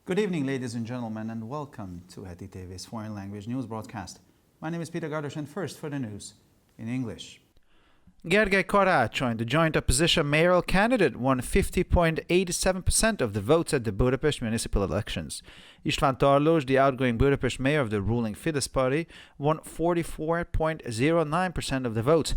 Good evening, ladies and gentlemen, and welcome to Heti TV's foreign language news broadcast. My name is Peter Gardos, and first for the news in English. Gergely Karácsony, the joint opposition mayoral candidate, won 50.87% of the votes at the Budapest municipal elections. István Tarlós, the outgoing Budapest mayor of the ruling Fidesz party, won 44.09% of the votes.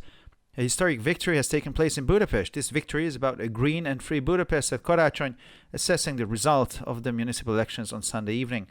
A historic victory has taken place in Budapest. This victory is about a green and free Budapest, said Karácsony, assessing the result of the municipal elections on Sunday evening.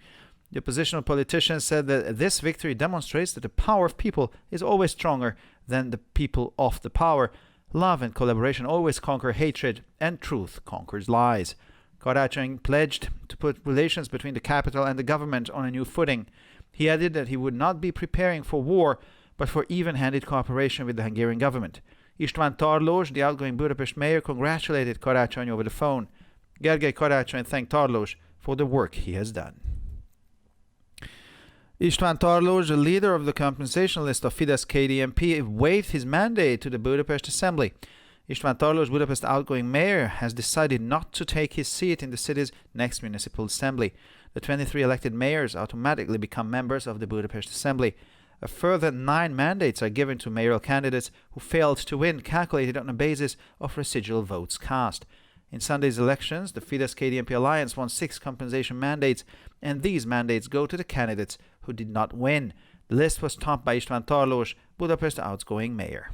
The oppositional politician said that this victory demonstrates that the power of people is always stronger than the people of the power. Love and collaboration always conquer hatred, and truth conquers lies. Karácsony pledged to put relations between the capital and the government on a new footing. He added that he would not be preparing for war, but for even-handed cooperation with the Hungarian government. István Tarlós, the outgoing Budapest mayor, congratulated Karácsony over the phone. Gergely Karácsony thanked Tarlós for the work he has done. István Tarlós, the leader of the compensation list of Fidesz-KDNP, waived his mandate to the Budapest Assembly. István Tarlós, Budapest outgoing mayor, has decided not to take his seat in the city's next municipal assembly. The 23 elected mayors automatically become members of the Budapest Assembly. A further 9 mandates are given to mayoral candidates who failed to win, calculated on a basis of residual votes cast. In Sunday's elections, the Fidesz-KDNP alliance won 6 compensation mandates, and these mandates go to the candidates who did not win. The list was topped by István Tarlós, Budapest outgoing mayor.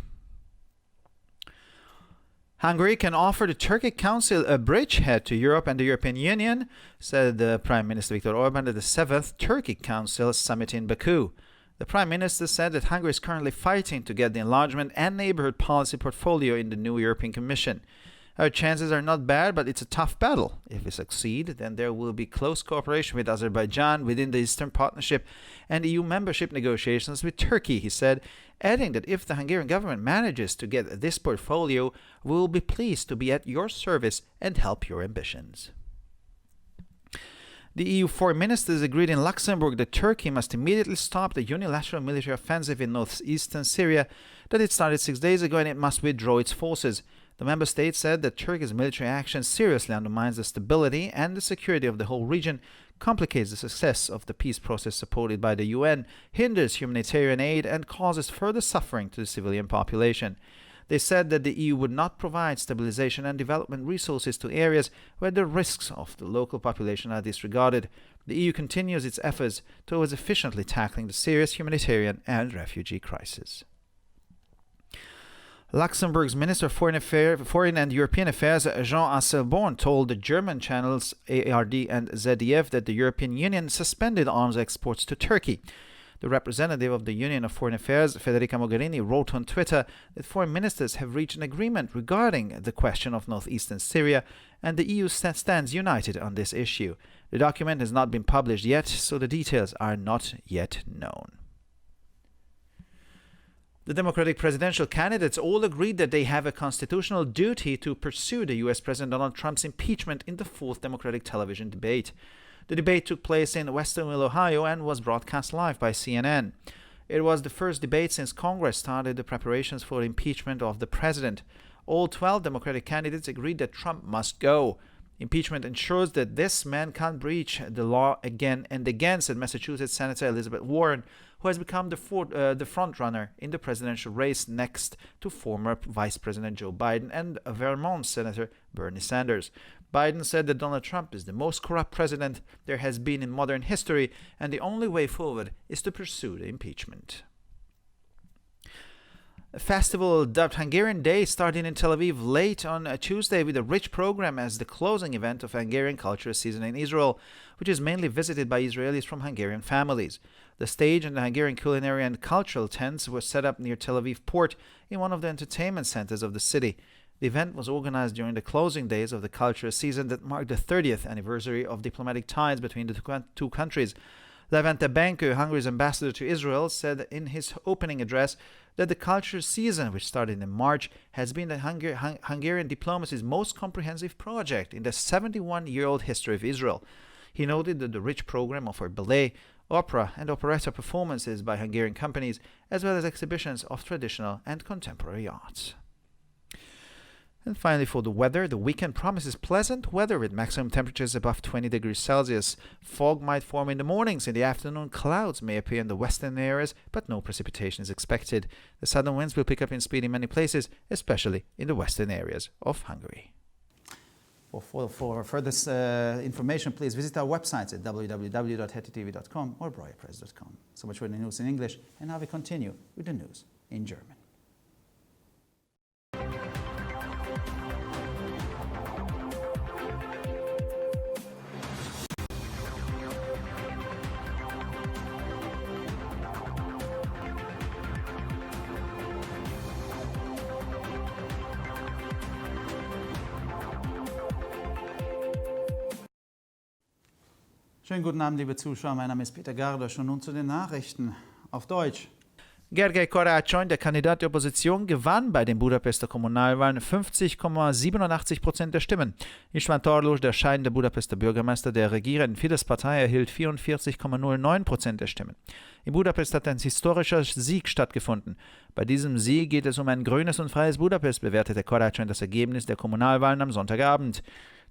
Hungary can offer the Turkic Council a bridgehead to Europe and the European Union, said the Prime Minister Viktor Orbán at the 7th Turkic Council summit in Baku. The Prime Minister said that Hungary is currently fighting to get the enlargement and neighborhood policy portfolio in the new European Commission. Our chances are not bad, but it's a tough battle. If we succeed, then there will be close cooperation with Azerbaijan within the Eastern Partnership and EU membership negotiations with Turkey, he said, adding that if the Hungarian government manages to get this portfolio, we will be pleased to be at your service and help your ambitions. The EU foreign ministers agreed in Luxembourg that Turkey must immediately stop the unilateral military offensive in northeastern Syria that it started 6 days ago, and it must withdraw its forces. The member states said that Turkey's military action seriously undermines the stability and the security of the whole region, complicates the success of the peace process supported by the UN, hinders humanitarian aid, and causes further suffering to the civilian population. They said that the EU would not provide stabilization and development resources to areas where the risks of the local population are disregarded. The EU continues its efforts towards efficiently tackling the serious humanitarian and refugee crisis. Luxembourg's Minister of Foreign and European Affairs, Jean Asselborn, told the German channels ARD and ZDF that the European Union suspended arms exports to Turkey. The representative of the Union of Foreign Affairs, Federica Mogherini, wrote on Twitter that foreign ministers have reached an agreement regarding the question of northeastern Syria, and the EU stands united on this issue. The document has not been published yet, so the details are not yet known. The Democratic presidential candidates all agreed that they have a constitutional duty to pursue the U.S. President Donald Trump's impeachment in the 4th Democratic television debate. The debate took place in Westerville, Ohio, and was broadcast live by CNN. It was the first debate since Congress started the preparations for the impeachment of the president. All 12 Democratic candidates agreed that Trump must go. Impeachment ensures that this man can't breach the law again and again, said Massachusetts Senator Elizabeth Warren, who has become the front-runner in the presidential race next to former Vice President Joe Biden and Vermont Senator Bernie Sanders. Biden said that Donald Trump is the most corrupt president there has been in modern history, and the only way forward is to pursue the impeachment. A festival dubbed Hungarian Day started in Tel Aviv late on Tuesday with a rich program as the closing event of Hungarian cultural season in Israel, which is mainly visited by Israelis from Hungarian families. The stage and the Hungarian culinary and cultural tents were set up near Tel Aviv port in one of the entertainment centers of the city. The event was organized during the closing days of the cultural season that marked the 30th anniversary of diplomatic ties between the two countries. Levente Benko, Hungary's ambassador to Israel, said in his opening address that the cultural season, which started in March, has been the Hungarian diplomacy's most comprehensive project in the 71-year-old history of Israel. He noted that the rich program offered ballet, opera, and operetta performances by Hungarian companies, as well as exhibitions of traditional and contemporary arts. And finally, for the weather, the weekend promises pleasant weather with maximum temperatures above 20 degrees Celsius. Fog might form in the mornings. In the afternoon, clouds may appear in the western areas, but no precipitation is expected. The southern winds will pick up in speed in many places, especially in the western areas of Hungary. For further information, please visit our websites at www.hetitv.com or broyerpress.com. So much for the news in English, and now we continue with the news in German. Schönen guten Abend, liebe Zuschauer. Mein Name ist Peter Gardosch und nun zu den Nachrichten auf Deutsch. Gergely Karácsony, der Kandidat der Opposition, gewann bei den Budapester Kommunalwahlen 50,87% der Stimmen. István Tarlós, der scheidende Budapester Bürgermeister der regierenden Fidesz-Partei, erhielt 44,09% der Stimmen. In Budapest hat ein historischer Sieg stattgefunden. Bei diesem Sieg geht es um ein grünes und freies Budapest, bewertete Karácsony das Ergebnis der Kommunalwahlen am Sonntagabend.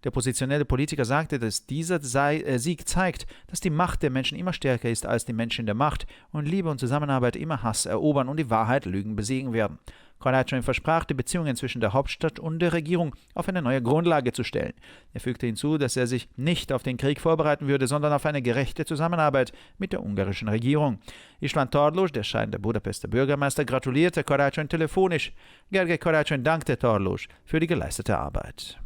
Der oppositionelle Politiker sagte, dass dieser Sieg zeigt, dass die Macht der Menschen immer stärker ist als die Menschen in der Macht und Liebe und Zusammenarbeit immer Hass erobern und die Wahrheit Lügen besiegen werden. Karácsony versprach, die Beziehungen zwischen der Hauptstadt und der Regierung auf eine neue Grundlage zu stellen. Er fügte hinzu, dass er sich nicht auf den Krieg vorbereiten würde, sondern auf eine gerechte Zusammenarbeit mit der ungarischen Regierung. István Tarlós, der scheidende Budapester Bürgermeister, gratulierte Karácsony telefonisch. Gergely Karácsony dankte Tarlós für die geleistete Arbeit.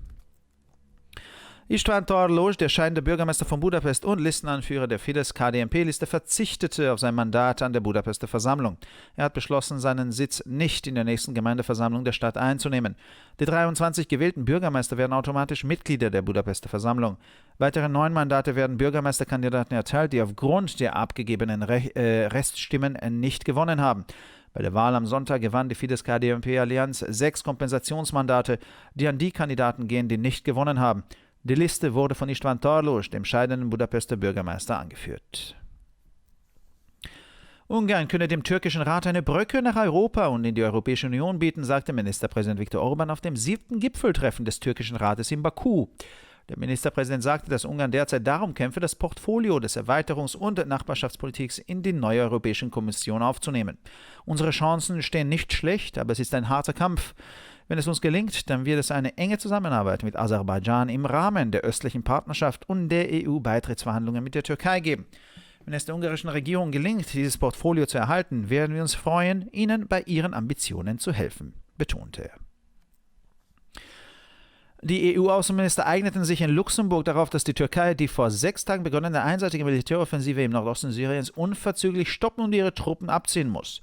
István Tarlós, der scheidende Bürgermeister von Budapest und Listenanführer der Fidesz-KDNP-Liste, verzichtete auf sein Mandat an der Budapester Versammlung. Er hat beschlossen, seinen Sitz nicht in der nächsten Gemeindeversammlung der Stadt einzunehmen. Die 23 gewählten Bürgermeister werden automatisch Mitglieder der Budapester Versammlung. Weitere 9 Mandate werden Bürgermeisterkandidaten erteilt, die aufgrund der abgegebenen Reststimmen nicht gewonnen haben. Bei der Wahl am Sonntag gewann die Fidesz-KDNP-Allianz 6 Kompensationsmandate, die an die Kandidaten gehen, die nicht gewonnen haben. Die Liste wurde von István Tarlós, dem scheidenden Budapester Bürgermeister, angeführt. Ungarn könne dem türkischen Rat eine Brücke nach Europa und in die Europäische Union bieten, sagte Ministerpräsident Viktor Orbán auf dem 7. Gipfeltreffen des türkischen Rates in Baku. Der Ministerpräsident sagte, dass Ungarn derzeit darum kämpfe, das Portfolio des Erweiterungs- und Nachbarschaftspolitiks in die neue Europäische Kommission aufzunehmen. Unsere Chancen stehen nicht schlecht, aber es ist ein harter Kampf. Wenn es uns gelingt, dann wird es eine enge Zusammenarbeit mit Aserbaidschan im Rahmen der östlichen Partnerschaft und der EU-Beitrittsverhandlungen mit der Türkei geben. Wenn es der ungarischen Regierung gelingt, dieses Portfolio zu erhalten, werden wir uns freuen, ihnen bei ihren Ambitionen zu helfen, betonte er. Die EU-Außenminister eigneten sich in Luxemburg darauf, dass die Türkei die vor 6 Tagen begonnene einseitige Militäroffensive im Nordosten Syriens unverzüglich stoppen und ihre Truppen abziehen muss.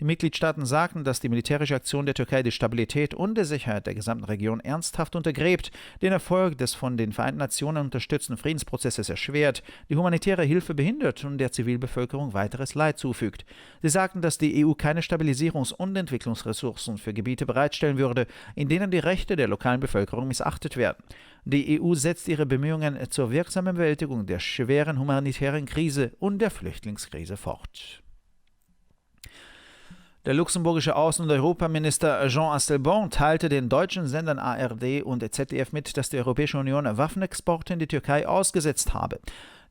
Die Mitgliedstaaten sagten, dass die militärische Aktion der Türkei die Stabilität und die Sicherheit der gesamten Region ernsthaft untergräbt, den Erfolg des von den Vereinten Nationen unterstützten Friedensprozesses erschwert, die humanitäre Hilfe behindert und der Zivilbevölkerung weiteres Leid zufügt. Sie sagten, dass die EU keine Stabilisierungs- und Entwicklungsressourcen für Gebiete bereitstellen würde, in denen die Rechte der lokalen Bevölkerung missachtet werden. Die EU setzt ihre Bemühungen zur wirksamen Bewältigung der schweren humanitären Krise und der Flüchtlingskrise fort. Der luxemburgische Außen- und Europaminister Jean Asselborn teilte den deutschen Sendern ARD und ZDF mit, dass die Europäische Union Waffenexporte in die Türkei ausgesetzt habe.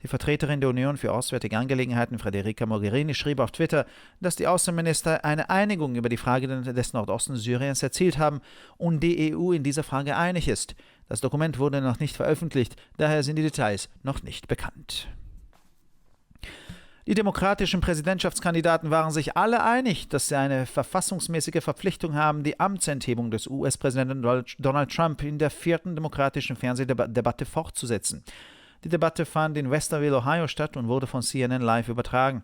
Die Vertreterin der Union für Auswärtige Angelegenheiten, Federica Mogherini, schrieb auf Twitter, dass die Außenminister eine Einigung über die Frage des Nordosten Syriens erzielt haben und die EU in dieser Frage einig ist. Das Dokument wurde noch nicht veröffentlicht, daher sind die Details noch nicht bekannt. Die demokratischen Präsidentschaftskandidaten waren sich alle einig, dass sie eine verfassungsmäßige Verpflichtung haben, die Amtsenthebung des US-Präsidenten Donald Trump in der 4. demokratischen Fernsehdebatte fortzusetzen. Die Debatte fand in Westerville, Ohio statt und wurde von CNN live übertragen.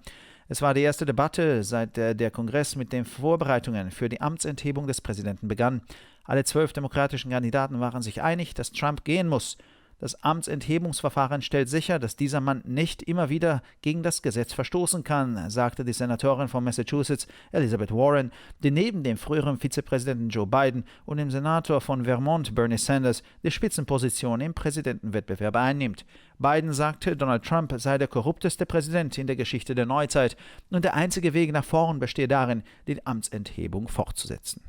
Es war die erste Debatte, seit der Kongress mit den Vorbereitungen für die Amtsenthebung des Präsidenten begann. Alle 12 demokratischen Kandidaten waren sich einig, dass Trump gehen muss. Das Amtsenthebungsverfahren stellt sicher, dass dieser Mann nicht immer wieder gegen das Gesetz verstoßen kann, sagte die Senatorin von Massachusetts, Elizabeth Warren, die neben dem früheren Vizepräsidenten Joe Biden und dem Senator von Vermont, Bernie Sanders, die Spitzenposition im Präsidentenwettbewerb einnimmt. Biden sagte, Donald Trump sei der korrupteste Präsident in der Geschichte der Neuzeit und der einzige Weg nach vorn bestehe darin, die Amtsenthebung fortzusetzen.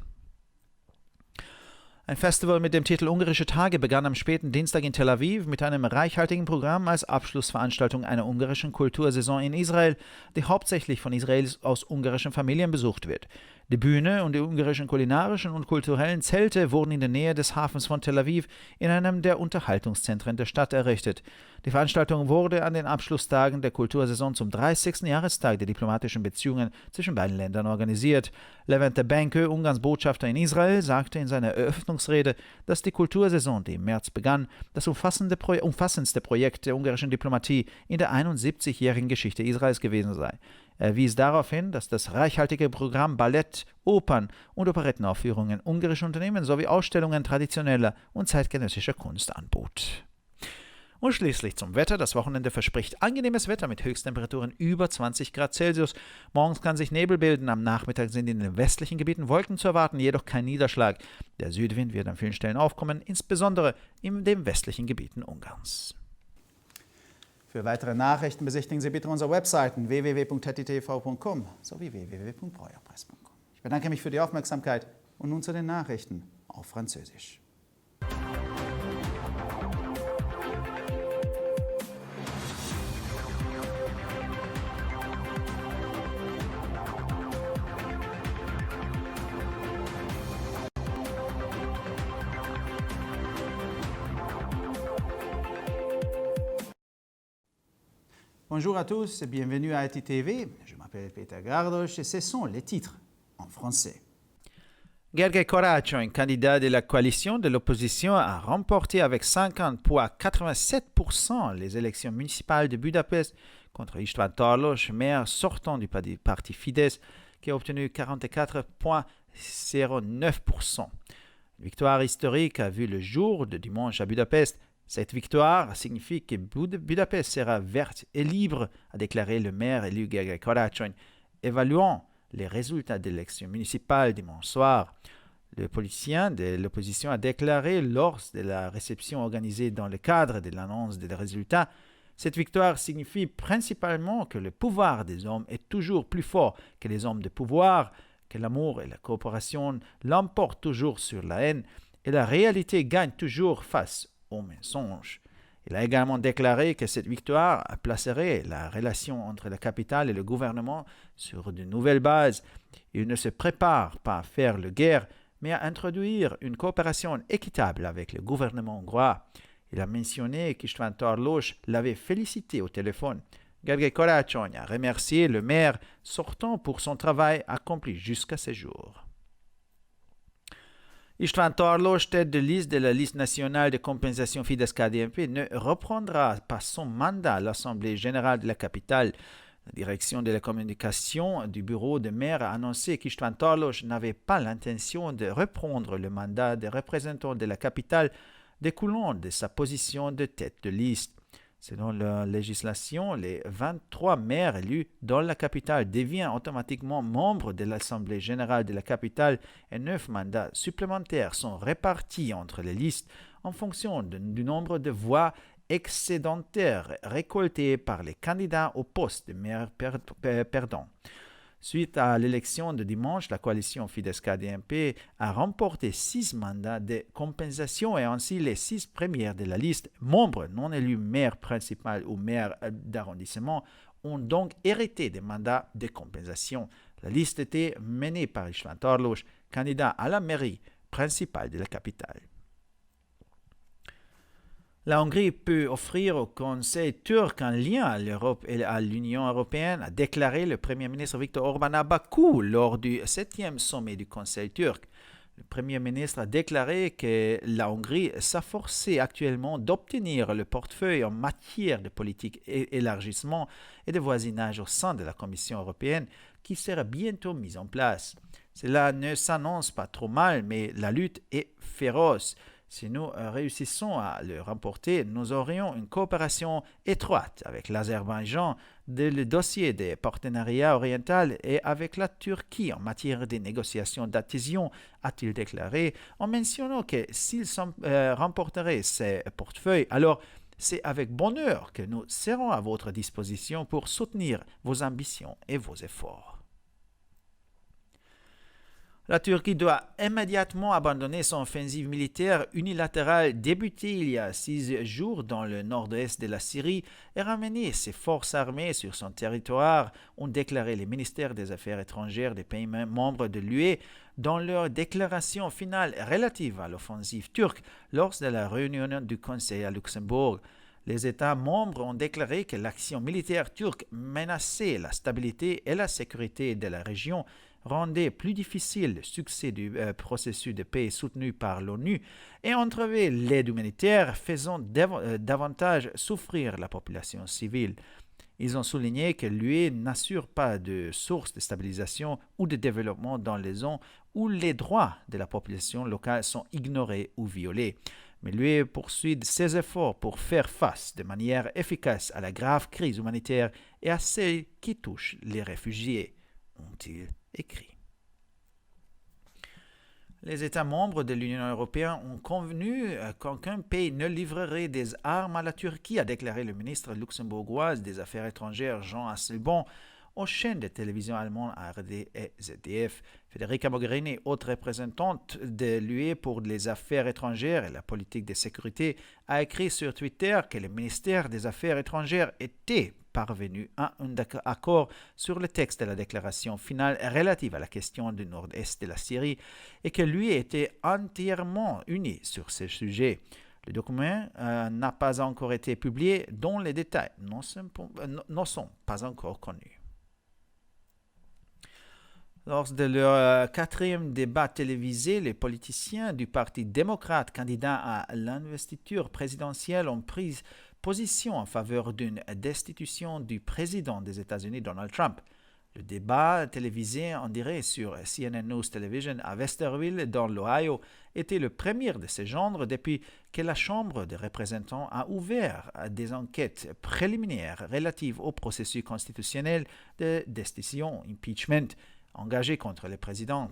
Ein Festival mit dem Titel Ungarische Tage begann am späten Dienstag in Tel Aviv mit einem reichhaltigen Programm als Abschlussveranstaltung einer ungarischen Kultursaison in Israel, die hauptsächlich von Israelis aus ungarischen Familien besucht wird. Die Bühne und die ungarischen kulinarischen und kulturellen Zelte wurden in der Nähe des Hafens von Tel Aviv in einem der Unterhaltungszentren der Stadt errichtet. Die Veranstaltung wurde an den Abschlusstagen der Kultursaison zum 30. Jahrestag der diplomatischen Beziehungen zwischen beiden Ländern organisiert. Levente Benke, Ungarns Botschafter in Israel, sagte in seiner Eröffnungsrede, dass die Kultursaison, die im März begann, das umfassendste Projekt der ungarischen Diplomatie in der 71-jährigen Geschichte Israels gewesen sei. Er wies darauf hin, dass das reichhaltige Programm Ballett, Opern und Operettenaufführungen ungarische Unternehmen sowie Ausstellungen traditioneller und zeitgenössischer Kunst anbot. Und schließlich zum Wetter. Das Wochenende verspricht angenehmes Wetter mit Höchsttemperaturen über 20 Grad Celsius. Morgens kann sich Nebel bilden, am Nachmittag sind in den westlichen Gebieten Wolken zu erwarten, jedoch kein Niederschlag. Der Südwind wird an vielen Stellen aufkommen, insbesondere in den westlichen Gebieten Ungarns. Für weitere Nachrichten besichtigen Sie bitte unsere Webseiten www.hettitv.com sowie www.breuerpresse.com. Ich bedanke mich für die Aufmerksamkeit und nun zu den Nachrichten auf Französisch. Bonjour à tous et bienvenue à HETTV. Je m'appelle Peter Gardos et ce sont les titres en français. Gergely Karácsony, candidat de la coalition de l'opposition, a remporté avec 50,87% les élections municipales de Budapest contre István Tarlós, maire sortant du parti Fidesz, qui a obtenu 44,09%. Une victoire historique a vu le jour de dimanche à Budapest. Cette victoire signifie que Budapest sera verte et libre, a déclaré le maire élu Gergely Karácsony, évaluant les résultats de l'élection municipale dimanche soir. Le politicien de l'opposition a déclaré lors de la réception organisée dans le cadre de l'annonce des résultats: cette victoire signifie principalement que le pouvoir des hommes est toujours plus fort que les hommes de pouvoir, que l'amour et la coopération l'emportent toujours sur la haine et la réalité gagne toujours face au mensonge. Il a également déclaré que cette victoire placerait la relation entre la capitale et le gouvernement sur de nouvelles bases. Il ne se prépare pas à faire la guerre, mais à introduire une coopération équitable avec le gouvernement hongrois. Il a mentionné qu'István Tarlós l'avait félicité au téléphone. Gergely Karácsony a remercié le maire sortant pour son travail accompli jusqu'à ce jour. István Tarlós, tête de liste de la liste nationale de compensation Fidesz-KDNP, ne reprendra pas son mandat à l'Assemblée générale de la capitale. La direction de la communication du bureau de maire a annoncé qu'István Tarlós n'avait pas l'intention de reprendre le mandat de représentant de la capitale découlant de sa position de tête de liste. Selon la législation, les 23 maires élus dans la capitale deviennent automatiquement membres de l'Assemblée générale de la capitale et 9 mandats supplémentaires sont répartis entre les listes en fonction du nombre de voix excédentaires récoltées par les candidats au poste de maire perdant. Suite à l'élection de dimanche, la coalition Fidesz-KDNP a remporté 6 mandats de compensation et ainsi les 6 premiers de la liste, membres non élus maire principal ou maire d'arrondissement, ont donc hérité des mandats de compensation. La liste était menée par István Tarlós, candidat à la mairie principale de la capitale. La Hongrie peut offrir au Conseil turc un lien à l'Europe et à l'Union européenne, a déclaré le Premier ministre Viktor Orbán à Bakou lors du 7e sommet du Conseil turc. Le Premier ministre a déclaré que la Hongrie s'efforçait actuellement d'obtenir le portefeuille en matière de politique élargissement et de voisinage au sein de la Commission européenne qui sera bientôt mise en place. Cela ne s'annonce pas trop mal, mais la lutte est féroce. Si nous réussissons à le remporter, nous aurions une coopération étroite avec l'Azerbaïdjan dans le dossier des partenariats orientaux et avec la Turquie en matière de négociations d'adhésion, a-t-il déclaré, en mentionnant que s'ils remporteraient ces portefeuilles, alors c'est avec bonheur que nous serons à votre disposition pour soutenir vos ambitions et vos efforts. La Turquie doit immédiatement abandonner son offensive militaire unilatérale débutée il y a 6 jours dans le nord-est de la Syrie et ramener ses forces armées sur son territoire, ont déclaré les ministères des Affaires étrangères des pays membres de l'UE dans leur déclaration finale relative à l'offensive turque lors de la réunion du Conseil à Luxembourg. Les États membres ont déclaré que l'action militaire turque menaçait la stabilité et la sécurité de la région, rendait plus difficile le succès du processus de paix soutenu par l'ONU et entravait l'aide humanitaire, faisant davantage souffrir la population civile. Ils ont souligné que l'UE n'assure pas de source de stabilisation ou de développement dans les zones où les droits de la population locale sont ignorés ou violés. Mais l'UE poursuit ses efforts pour faire face de manière efficace à la grave crise humanitaire et à celle qui touche les réfugiés, ont-ils écrit. Les États membres de l'Union européenne ont convenu qu'aucun pays ne livrerait des armes à la Turquie, a déclaré le ministre luxembourgeois des Affaires étrangères Jean Asselborn aux chaînes de télévision allemandes ARD et ZDF. Federica Mogherini, haute représentante de l'UE pour les affaires étrangères et la politique de sécurité, a écrit sur Twitter que le ministère des Affaires étrangères était parvenu à un accord sur le texte de la déclaration finale relative à la question du nord-est de la Syrie et que l'UE était entièrement unie sur ce sujet. Le document n'a pas encore été publié, dont les détails ne sont pas encore connus. Lors de leur quatrième débat télévisé, les politiciens du Parti démocrate candidat à l'investiture présidentielle ont pris position en faveur d'une destitution du président des États-Unis, Donald Trump. Le débat télévisé en direct sur CNN News Television à Westerville, dans l'Ohio, était le premier de ce genre depuis que la Chambre des représentants a ouvert des enquêtes préliminaires relatives au processus constitutionnel de destitution, impeachment, engagé contre le président.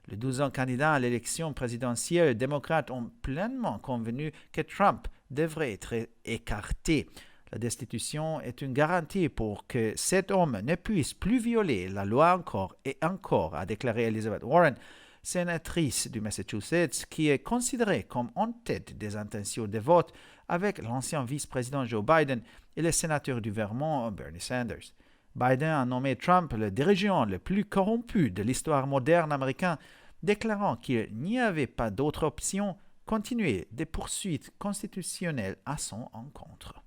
Les 12 candidats à l'élection présidentielle démocrates ont pleinement convenu que Trump devrait être écarté. La destitution est une garantie pour que cet homme ne puisse plus violer la loi encore et encore, a déclaré Elizabeth Warren, sénatrice du Massachusetts, qui est considérée comme en tête des intentions de vote avec l'ancien vice-président Joe Biden et le sénateur du Vermont Bernie Sanders. Biden a nommé Trump le dirigeant le plus corrompu de l'histoire moderne américaine, déclarant qu'il n'y avait pas d'autre option continuer des poursuites constitutionnelles à son encontre.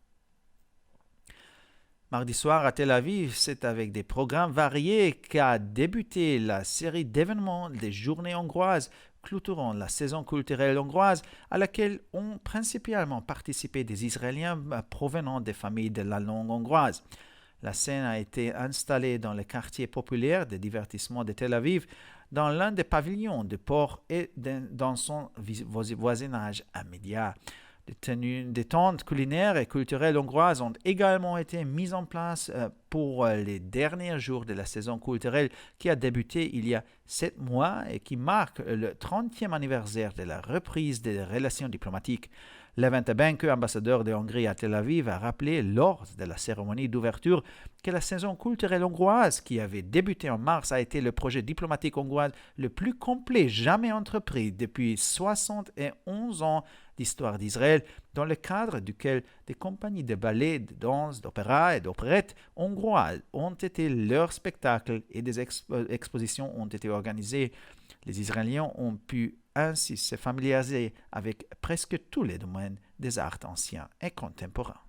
Mardi soir à Tel Aviv, c'est avec des programmes variés qu'a débuté la série d'événements des Journées hongroises clôturant la saison culturelle hongroise à laquelle ont principalement participé des Israéliens provenant des familles de la langue hongroise. La scène a été installée dans le quartier populaire de divertissement de Tel Aviv, dans l'un des pavillons du port et dans son voisinage immédiat. Des tentes culinaires et culturelles hongroises ont également été mises en place pour les derniers jours de la saison culturelle qui a débuté il y a 7 mois et qui marque le 30e anniversaire de la reprise des relations diplomatiques. Levente Benke, ambassadeur de Hongrie à Tel Aviv, a rappelé lors de la cérémonie d'ouverture que la saison culturelle hongroise, qui avait débuté en mars, a été le projet diplomatique hongrois le plus complet jamais entrepris depuis 71 ans d'histoire d'Israël, dans le cadre duquel des compagnies de ballet, de danse, d'opéra et d'opérette hongroises ont été leurs spectacles et des expositions ont été organisées. Les Israéliens ont pu ainsi se familiariser avec presque tous les domaines des arts anciens et contemporains.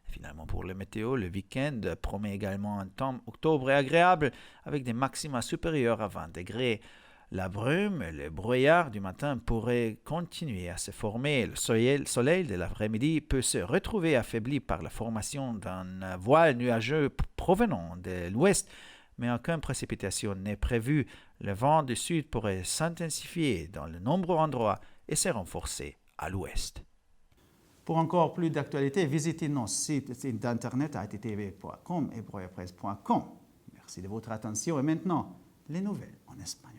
Finalement, pour le météo, le week-end promet également un temps octobre agréable avec des maxima supérieurs à 20 degrés. La brume et le brouillard du matin pourraient continuer à se former. Le soleil de l'après-midi peut se retrouver affaibli par la formation d'un voile nuageux provenant de l'ouest, mais aucune précipitation n'est prévue. Le vent du sud pourrait s'intensifier dans de nombreux endroits et se renforcer à l'ouest. Pour encore plus d'actualités, visitez nos sites internet attv.com et broyapresse.com. Merci de votre attention et maintenant, les nouvelles en espagnol.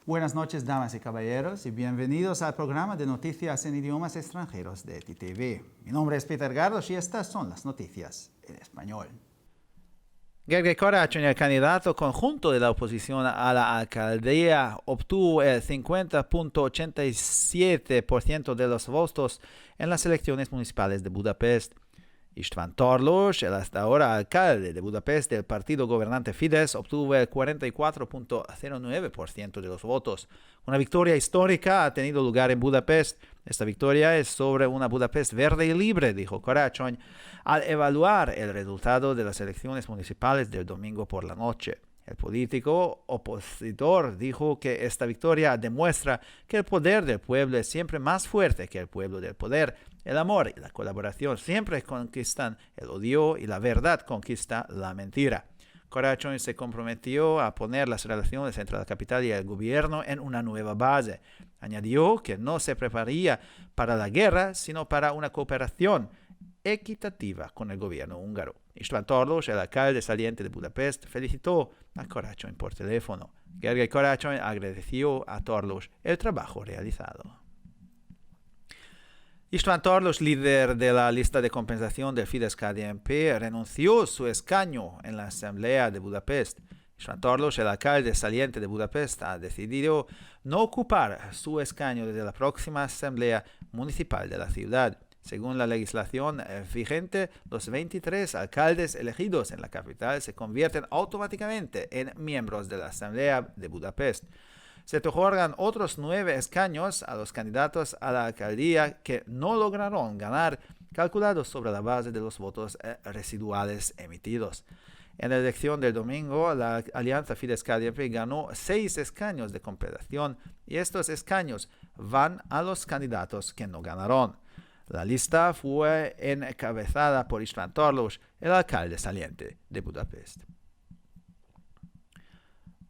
Buenas noches, damas y caballeros, y bienvenidos al programa de noticias en idiomas extranjeros de TTV. Mi nombre es Peter Gardos y estas son las noticias en español. Gergely Karácsony, el candidato conjunto de la oposición a la alcaldía, obtuvo el 50.87% de los votos en las elecciones municipales de Budapest. István Tarlós, el hasta ahora alcalde de Budapest del partido gobernante Fidesz, obtuvo el 44.09% de los votos. Una victoria histórica ha tenido lugar en Budapest. Esta victoria es sobre una Budapest verde y libre, dijo Karácsony, al evaluar el resultado de las elecciones municipales del domingo por la noche. El político opositor dijo que esta victoria demuestra que el poder del pueblo es siempre más fuerte que el pueblo del poder. El amor y la colaboración siempre conquistan el odio y la verdad conquista la mentira. Karácsony se comprometió a poner las relaciones entre la capital y el gobierno en una nueva base. Añadió que no se prepararía para la guerra, sino para una cooperación equitativa con el gobierno húngaro. István Tarlós, el alcalde saliente de Budapest, felicitó a Karácsony por teléfono. Gergely Karácsony agradeció a Tarlós el trabajo realizado. István Tarlós, líder de la lista de compensación del Fidesz-KDNP, renunció su escaño en la Asamblea de Budapest. István Tarlós, el alcalde saliente de Budapest, ha decidido no ocupar su escaño desde la próxima Asamblea Municipal de la ciudad. Según la legislación vigente, los 23 alcaldes elegidos en la capital se convierten automáticamente en miembros de la Asamblea de Budapest. Se otorgan otros 9 escaños a los candidatos a la alcaldía que no lograron ganar, calculados sobre la base de los votos residuales emitidos. En la elección del domingo, la alianza Fidesz-KDNP ganó 6 escaños de compensación y estos escaños van a los candidatos que no ganaron. La lista fue encabezada por István Tarlós, el alcalde saliente de Budapest.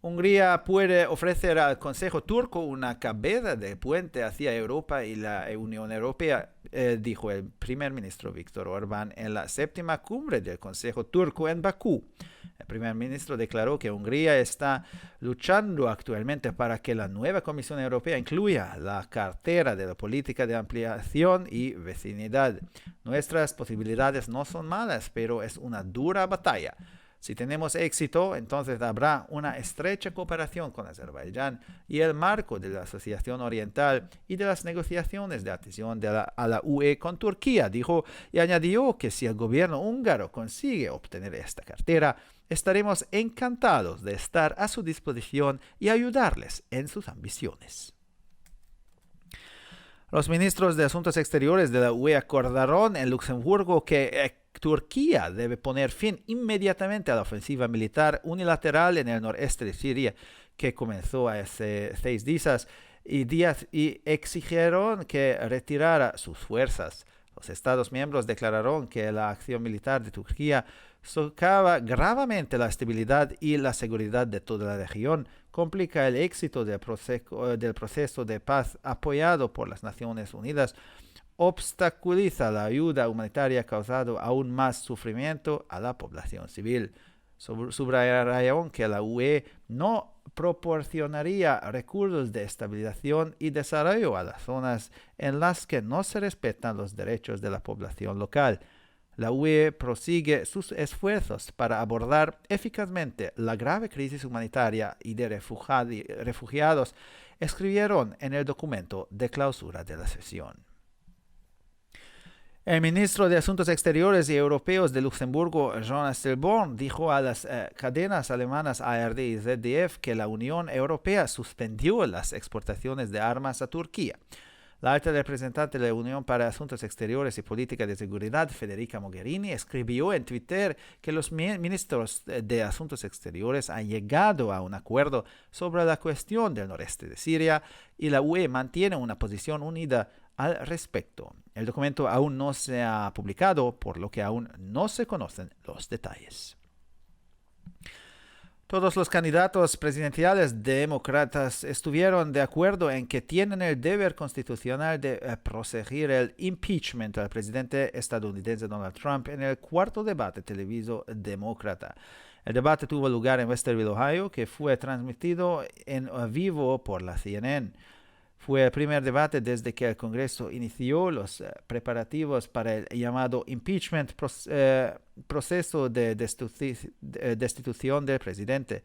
Hungría puede ofrecer al Consejo turco una cabeza de puente hacia Europa y la Unión Europea, dijo el primer ministro Viktor Orbán en la 7ª cumbre del Consejo turco en Bakú. El primer ministro declaró que Hungría está luchando actualmente para que la nueva Comisión Europea incluya la cartera de la política de ampliación y vecindad. Nuestras posibilidades no son malas, pero es una dura batalla. Si tenemos éxito, entonces habrá una estrecha cooperación con Azerbaiyán y el marco de la Asociación Oriental y de las negociaciones de adhesión a la UE con Turquía, dijo, y añadió que si el gobierno húngaro consigue obtener esta cartera, estaremos encantados de estar a su disposición y ayudarles en sus ambiciones. Los ministros de Asuntos Exteriores de la UE acordaron en Luxemburgo que Turquía debe poner fin inmediatamente a la ofensiva militar unilateral en el noreste de Siria, que comenzó hace 6 días y exigieron que retirara sus fuerzas. Los Estados miembros declararon que la acción militar de Turquía socava gravemente la estabilidad y la seguridad de toda la región, complica el éxito del proceso de paz apoyado por las Naciones Unidas, obstaculiza la ayuda humanitaria causando aún más sufrimiento a la población civil. Subrayaron que la UE no proporcionaría recursos de estabilización y desarrollo a las zonas en las que no se respetan los derechos de la población local. La UE prosigue sus esfuerzos para abordar eficazmente la grave crisis humanitaria y de refugiados, escribieron en el documento de clausura de la sesión. El ministro de Asuntos Exteriores y Europeos de Luxemburgo, Jean Asselborn, dijo a las cadenas alemanas ARD y ZDF que la Unión Europea suspendió las exportaciones de armas a Turquía. La alta representante de la Unión para Asuntos Exteriores y Política de Seguridad, Federica Mogherini, escribió en Twitter que los ministros de Asuntos Exteriores han llegado a un acuerdo sobre la cuestión del noreste de Siria y la UE mantiene una posición unida al respecto. El documento aún no se ha publicado, por lo que aún no se conocen los detalles. Todos los candidatos presidenciales demócratas estuvieron de acuerdo en que tienen el deber constitucional de proseguir el impeachment al presidente estadounidense Donald Trump en el cuarto debate televisado demócrata. El debate tuvo lugar en Westerville, Ohio, que fue transmitido en vivo por la CNN. Fue el primer debate desde que el Congreso inició los preparativos para el llamado impeachment, proceso de destitución del presidente.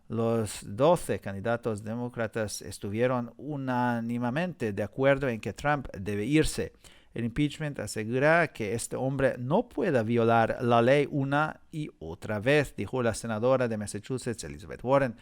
Los 12 candidatos demócratas estuvieron unánimemente de acuerdo en que Trump debe irse. El impeachment asegura que este hombre no puede violar la ley una y otra vez, dijo la senadora de Massachusetts, Elizabeth Warren,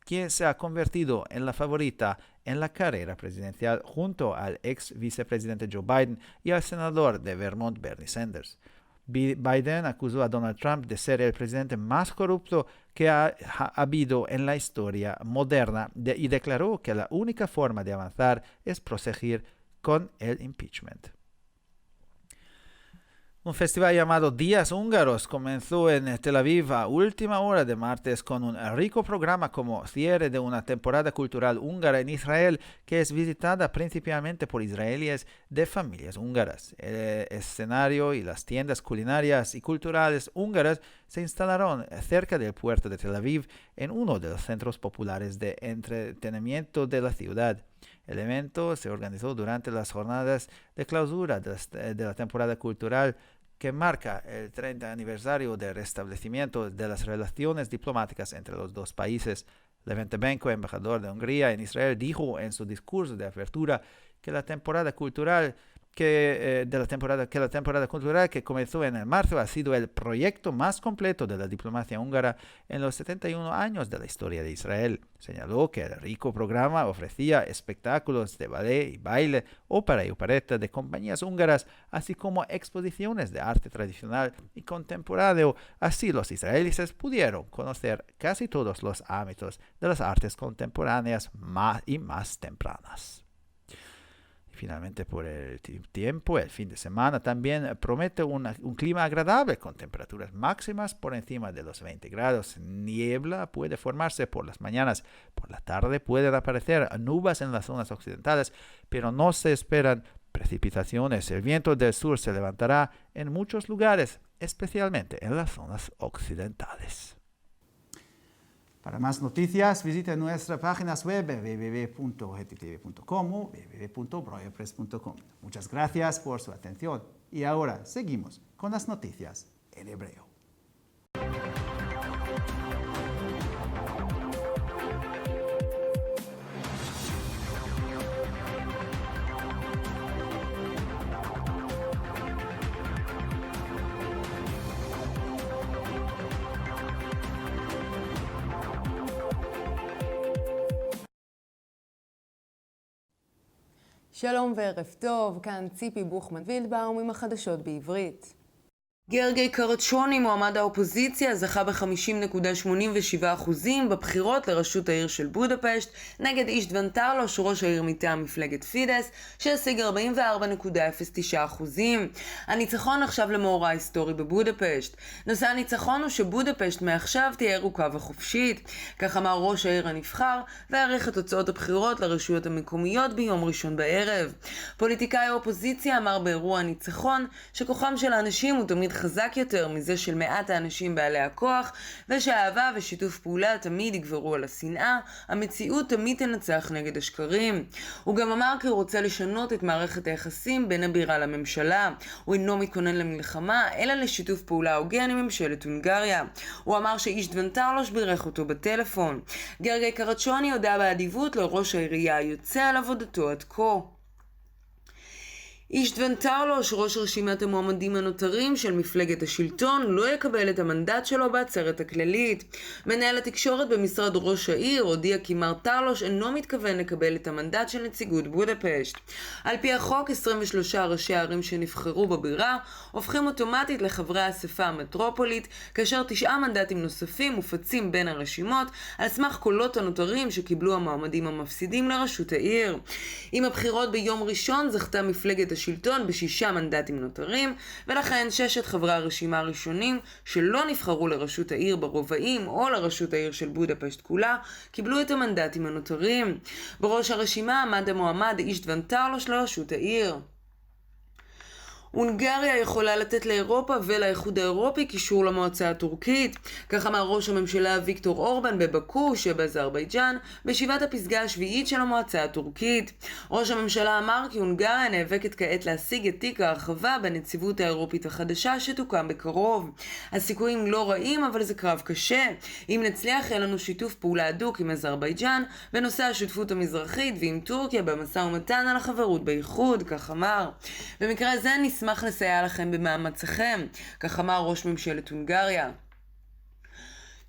quien se ha convertido en la favorita en la carrera presidencial junto al ex vicepresidente Joe Biden y al senador de Vermont, Bernie Sanders. Biden acusó a Donald Trump de ser el presidente más corrupto que ha habido en la historia moderna y declaró que la única forma de avanzar es proseguir con el impeachment. Un festival llamado Días Húngaros comenzó en Tel Aviv a última hora de martes con un rico programa como cierre de una temporada cultural húngara en Israel que es visitada principalmente por israelíes de familias húngaras. El escenario y las tiendas culinarias y culturales húngaras se instalaron cerca del puerto de Tel Aviv en uno de los centros populares de entretenimiento de la ciudad. El evento se organizó durante las jornadas de clausura de la temporada cultural que marca el 30 aniversario del restablecimiento de las relaciones diplomáticas entre los dos países. Levente Benko, embajador de Hungría en Israel, dijo en su discurso de apertura que la temporada cultural que comenzó en marzo ha sido el proyecto más completo de la diplomacia húngara en los 71 años de la historia de Israel. Señaló que el rico programa ofrecía espectáculos de ballet y baile, ópera y opereta de compañías húngaras, así como exposiciones de arte tradicional y contemporáneo. Así los israelíes pudieron conocer casi todos los ámbitos de las artes contemporáneas más tempranas. Finalmente, por el tiempo, el fin de semana también promete un clima agradable con temperaturas máximas por encima de los 20 grados. Niebla puede formarse por las mañanas. Por la tarde pueden aparecer nubes en las zonas occidentales, pero no se esperan precipitaciones. El viento del sur se levantará en muchos lugares, especialmente en las zonas occidentales. Para más noticias, visite nuestras páginas web www.ttv.com o www.breuerpress.com. Muchas gracias por su atención y ahora seguimos con las noticias en hebreo. שלום וערב טוב, כאן ציפי בוכמן וילדבאום עם החדשות בעברית. גרגי קרצ'וני, מועמד האופוזיציה, זכה ב-50.87% בבחירות לראשות העיר של בודפשט, נגד אישטוון טרלוש, ראש העיר מטעם מפלגת פידס, שהשיג 44.09%. הניצחון נחשב למאורע היסטורי בבודפשט. נושא הניצחון הוא שבודפשט מעכשיו תהיה ירוקה וחופשית. כך אמר ראש העיר הנבחר, והעריך את תוצאות הבחירות לרשויות המקומיות ביום ראשון בערב. פוליטיקאי האופוזיציה אמר באירוע הניצחון שכוחם של האנשים הוא תמיד חזק יותר מזה של מעט האנשים בעלי הכוח, ושהאהבה ושיתוף פעולה תמיד יגברו על השנאה, המציאות תמיד תנצח נגד השקרים. הוא גם אמר כי הוא רוצה לשנות את מערכת היחסים בין הבירה לממשלה. הוא אינו מתכונן למלחמה, אלא לשיתוף פעולה הוגן עם ממשלת הונגריה. הוא אמר שאישטוון טרלוש בירך אותו בטלפון. גרגי קרצ'וני הודע באדיבות לראש העירייה היוצא על עבודתו עד כה. אישטוון טרלוש, ראש רשימת המועמדים הנותרים של מפלגת השלטון, לא יקבל את המנדט שלו בעצרת הכללית. מנהל התקשורת במשרד ראש העיר הודיע כי מר טרלוש אינו מתכוון לקבל את המנדט של נציגות בודפשט. על פי החוק, 23 ראשי הערים שנבחרו בבירה הופכים אוטומטית לחברי האספה המטרופולית, כאשר 9 מנדטים נוספים מופצים בין הרשימות על סמך קולות הנותרים שקיבלו המועמדים המפסידים לראשות העיר. עם הבחירות ביום ראשון זכתה מפלגת השלטון ב6 מנדטים נותרים, ולכן 6 חברי הרשימה הראשונים שלא נבחרו לראשות העיר ברובעים או לראשות העיר של בודפשט כולה, קיבלו את המנדטים הנותרים. בראש הרשימה עמד המועמד אישטוון טרלוש לראשות העיר. הונגריה יכולה לתת לאירופה ולאיחוד האירופי קישור למועצה הטורקית. כך אמר ראש הממשלה ויקטור אורבן בבאקו שבאזרבייג'אן בישיבת הפסגה השביעית של המועצה הטורקית. ראש הממשלה אמר כי הונגריה נאבקת כעת להשיג את תיק ההרחבה בנציבות האירופית החדשה שתוקם בקרוב. הסיכויים לא רעים, אבל זה קרב קשה. אם נצליח יהיה לנו שיתוף פעולה הדוק עם אזרבייג'אן בנושא השותפות המזרחית ועם טורקיה במשא ומתן על החברות באיחוד, כך אמר. במקרה זה נשמח לסייע לכם במאמציכם, כך אמר ראש ממשלת הונגריה.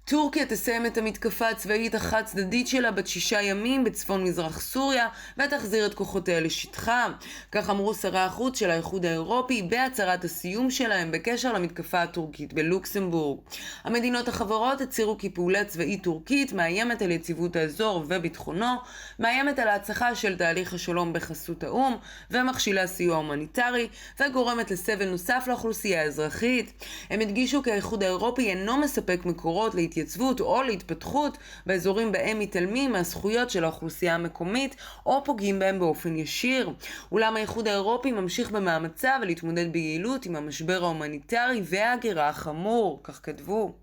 טורקיה תסיים את המתקפה הצבאית החד צדדית שלה בת 6 ימים בצפון מזרח סוריה ותחזיר את כוחותיה לשטחה. כך אמרו שרי החוץ של האיחוד האירופי בהצהרת הסיום שלהם בקשר למתקפה הטורקית בלוקסמבורג. המדינות החברות הצהירו כי פעולה צבאית טורקית מאיימת על יציבות האזור וביטחונו, מאיימת על ההצלחה של תהליך השלום בחסות האו"ם ומכשילה סיוע הומניטרי וגורמת לסבל נוסף לאוכלוסייה האזרחית. הם הדגישו כי האיחוד האירופי אינו מספק מקורות להתייצבות או להתפתחות באזורים בהם מתעלמים מהזכויות של האוכלוסייה המקומית או פוגעים בהם באופן ישיר. אולם האיחוד האירופי ממשיך במאמציו להתמודד ביעילות עם המשבר ההומניטרי וההגירה החמור, כך כתבו.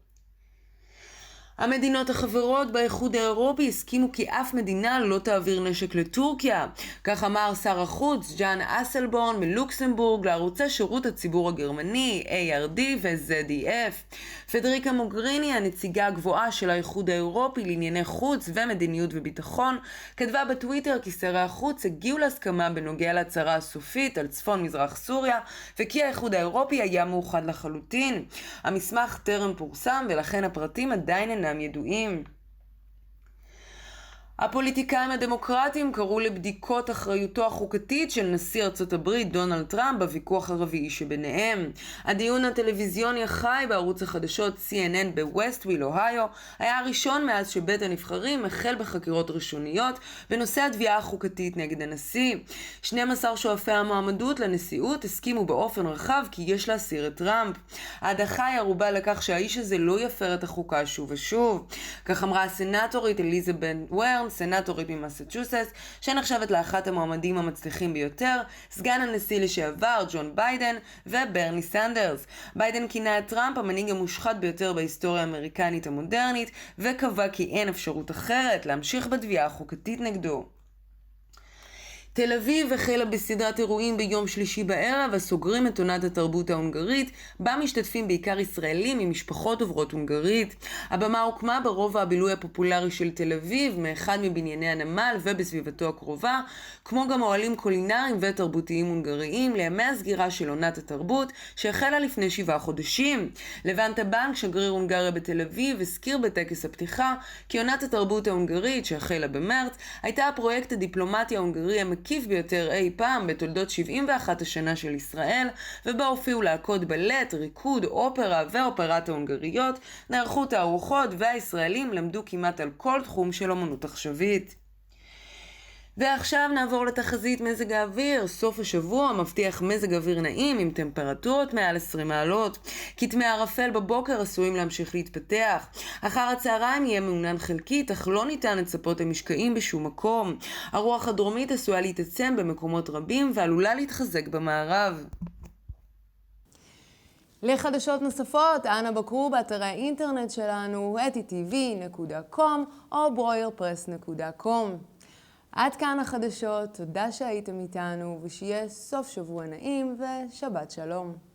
המדינות החברות באיחוד האירופי הסכימו כי אף מדינה לא תעביר נשק לטורקיה. כך אמר שר החוץ ג'אן אסלבורן מלוקסמבורג לערוצי שירות הציבור הגרמני ARD ו-ZDF. פדריקה מוגריני, הנציגה הגבוהה של האיחוד האירופי לענייני חוץ ומדיניות וביטחון, כתבה בטוויטר כי שרי החוץ הגיעו להסכמה בנוגע להצהרה הסופית על צפון מזרח סוריה וכי האיחוד האירופי היה מאוחד לחלוטין. המסמך טרם פורסם ולכן הפרטים עדיין אינם ידועים. הפוליטיקאים הדמוקרטיים קראו לבדיקות אחריותו החוקתית של נשיא ארצות הברית דונלד טראמפ בוויכוח הרביעי שביניהם. הדיון הטלוויזיוני החי בערוץ החדשות CNN בווסטוויל, אוהיו, היה הראשון מאז שבית הנבחרים החל בחקירות ראשוניות בנושא התביעה החוקתית נגד הנשיא. 12 שואפי המועמדות לנשיאות הסכימו באופן רחב כי יש להסיר את טראמפ. ההדחה היא ערובה לכך שהאיש הזה לא יפר את החוקה שוב ושוב. כך אמרה הסנטורית אליזבת וורן, סנטורית ממסצ'וסטס, שנחשבת לאחת המועמדים המצליחים ביותר, סגן הנשיא לשעבר ג'ון ביידן וברני סנדרס. ביידן כינה את טראמפ המנהיג המושחת ביותר בהיסטוריה האמריקנית המודרנית, וקבע כי אין אפשרות אחרת להמשיך בתביעה החוקתית נגדו. תל אביב החלה בסדרת אירועים ביום שלישי בערב הסוגרים את עונת התרבות ההונגרית, בה משתתפים בעיקר ישראלים ממשפחות עוברות הונגרית. הבמה הוקמה ברובע הבילוי הפופולרי של תל אביב, מאחד מבנייני הנמל ובסביבתו הקרובה, כמו גם אוהלים קולינריים ותרבותיים הונגריים לימי הסגירה של עונת התרבות שהחלה לפני 7 חודשים. לבן טבנק, שגריר הונגריה בתל אביב, הזכיר בטקס הפתיחה כי עונת התרבות ההונגרית שהחלה במרץ הייתה הפרויקט הדיפלומטי ההונגרי המקיף ביותר אי פעם בתולדות 71 השנה של ישראל, ובה הופיעו להקות בלט, ריקוד, אופרה ואופרטה הונגריות, נערכו תערוכות והישראלים למדו כמעט על כל תחום של אמנות עכשווית. ועכשיו נעבור לתחזית מזג האוויר. סוף השבוע מבטיח מזג אוויר נעים עם טמפרטורות מעל 20 מעלות. כתמי ערפל בבוקר עשויים להמשיך להתפתח. אחר הצהריים יהיה מעונן חלקית, אך לא ניתן לצפות למשקעים בשום מקום. הרוח הדרומית עשויה להתעצם במקומות רבים ועלולה להתחזק במערב. לחדשות נוספות, אנא בקרו באתרי האינטרנט שלנו @tv.com או broyerpress.com. עד כאן החדשות, תודה שהייתם איתנו ושיהיה סוף שבוע נעים ושבת שלום.